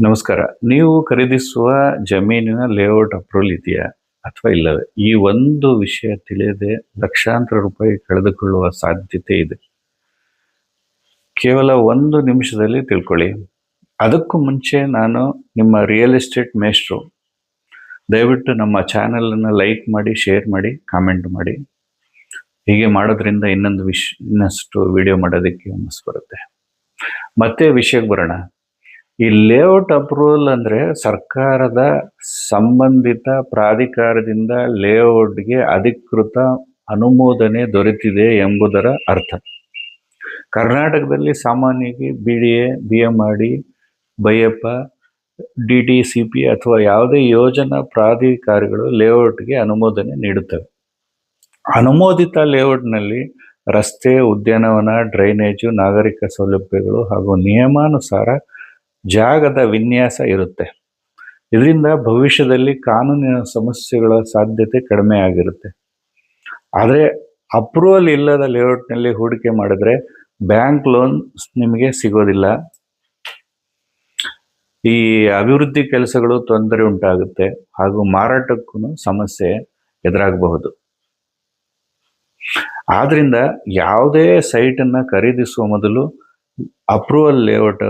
ನಮಸ್ಕಾರ. ನೀವು ಖರೀದಿಸುವ ಜಮೀನಿನ ಲೇಔಟ್ ಅಪ್ರೂವಲ್ ಇದೆಯಾ ಅಥವಾ ಇಲ್ಲವೇ? ಈ ಒಂದು ವಿಷಯ ತಿಳಿಯದೆ ಲಕ್ಷಾಂತರ ರೂಪಾಯಿ ಕಳೆದುಕೊಳ್ಳುವ ಸಾಧ್ಯತೆ ಇದೆ. ಕೇವಲ 1 ನಿಮಿಷದಲ್ಲಿ ತಿಳ್ಕೊಳ್ಳಿ. ಅದಕ್ಕೂ ಮುಂಚೆ ನಾನು ನಿಮ್ಮ ರಿಯಲ್ ಎಸ್ಟೇಟ್ ಮೇಷ್ಟ್ರು. ದಯವಿಟ್ಟು ನಮ್ಮ ಚಾನೆಲನ್ನು ಲೈಕ್ ಮಾಡಿ, ಶೇರ್ ಮಾಡಿ, ಕಾಮೆಂಟ್ ಮಾಡಿ. ಹೀಗೆ ಮಾಡೋದ್ರಿಂದ ಇನ್ನಷ್ಟು ವಿಡಿಯೋ ಮಾಡೋದಕ್ಕೆ ಮನಸ್ಸು ಬರುತ್ತೆ. ಮತ್ತೆ ವಿಷಯಕ್ಕೆ ಬರೋಣ. ಈ ಲೇಔಟ್ ಅಪ್ರೂವಲ್ ಅಂದ್ರೆ ಸರ್ಕಾರದ ಸಂಬಂಧಿತ ಪ್ರಾಧಿಕಾರದಿಂದ ಲೇಔಟ್ಗೆ ಅಧಿಕೃತ ಅನುಮೋದನೆ ದೊರೆತಿದೆ ಎಂಬುದರ ಅರ್ಥ. ಕರ್ನಾಟಕದಲ್ಲಿ ಸಾಮಾನ್ಯವಾಗಿ BDA, BMRD, ಬೈಯಪ್ಪ, DTCP ಅಥವಾ ಯಾವುದೇ ಯೋಜನಾ ಪ್ರಾಧಿಕಾರಗಳು ಲೇಔಟ್ಗೆ ಅನುಮೋದನೆ ನೀಡುತ್ತವೆ. ಅನುಮೋದಿತ ಲೇಔಟ್ನಲ್ಲಿ ರಸ್ತೆ, ಉದ್ಯಾನವನ, ಡ್ರೈನೇಜು, ನಾಗರಿಕ ಸೌಲಭ್ಯಗಳು ಹಾಗೂ ನಿಯಮಾನುಸಾರ ಜಾಗದ ವಿನ್ಯಾಸ ಇರುತ್ತೆ. ಇದರಿಂದ ಭವಿಷ್ಯದಲ್ಲಿ ಕಾನೂನಿನ ಸಮಸ್ಯೆಗಳ ಸಾಧ್ಯತೆ ಕಡಿಮೆ ಆಗಿರುತ್ತೆ. ಆದರೆ ಅಪ್ರೂವಲ್ ಇಲ್ಲದ ಲೇಔಟ್ನಲ್ಲಿ ಹೂಡಿಕೆ ಮಾಡಿದ್ರೆ ಬ್ಯಾಂಕ್ ಲೋನ್ ನಿಮಗೆ ಸಿಗೋದಿಲ್ಲ. ಈ ಅಭಿವೃದ್ಧಿ ಕೆಲಸಗಳು ತೊಂದರೆ ಉಂಟಾಗುತ್ತೆ ಹಾಗೂ ಮಾರಾಟಕ್ಕೂ ಸಮಸ್ಯೆ ಎದುರಾಗಬಹುದು. ಆದ್ರಿಂದ ಯಾವುದೇ ಸೈಟನ್ನು ಖರೀದಿಸುವ ಮೊದಲು ಅಪ್ರೂವಲ್ ಲೇಔಟ್,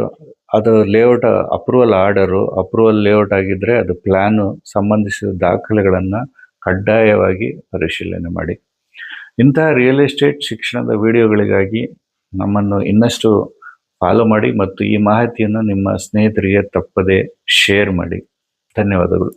ಅದು layout approval order, approval layout ಆಗಿದ್ರೆ ಅದು ಪ್ಲಾನು, ಸಂಬಂಧಿಸಿದ ದಾಖಲೆಗಳನ್ನು ಕಡ್ಡಾಯವಾಗಿ ಪರಿಶೀಲನೆ ಮಾಡಿ. ಇಂತಹ ರಿಯಲ್ ಎಸ್ಟೇಟ್ ಶಿಕ್ಷಣದ ವಿಡಿಯೋಗಳಿಗಾಗಿ ನಮ್ಮನ್ನು ಇನ್ನಷ್ಟು ಫಾಲೋ ಮಾಡಿ ಮತ್ತು ಈ ಮಾಹಿತಿಯನ್ನು ನಿಮ್ಮ ಸ್ನೇಹಿತರಿಗೆ ತಪ್ಪದೆ ಶೇರ್ ಮಾಡಿ. ಧನ್ಯವಾದಗಳು.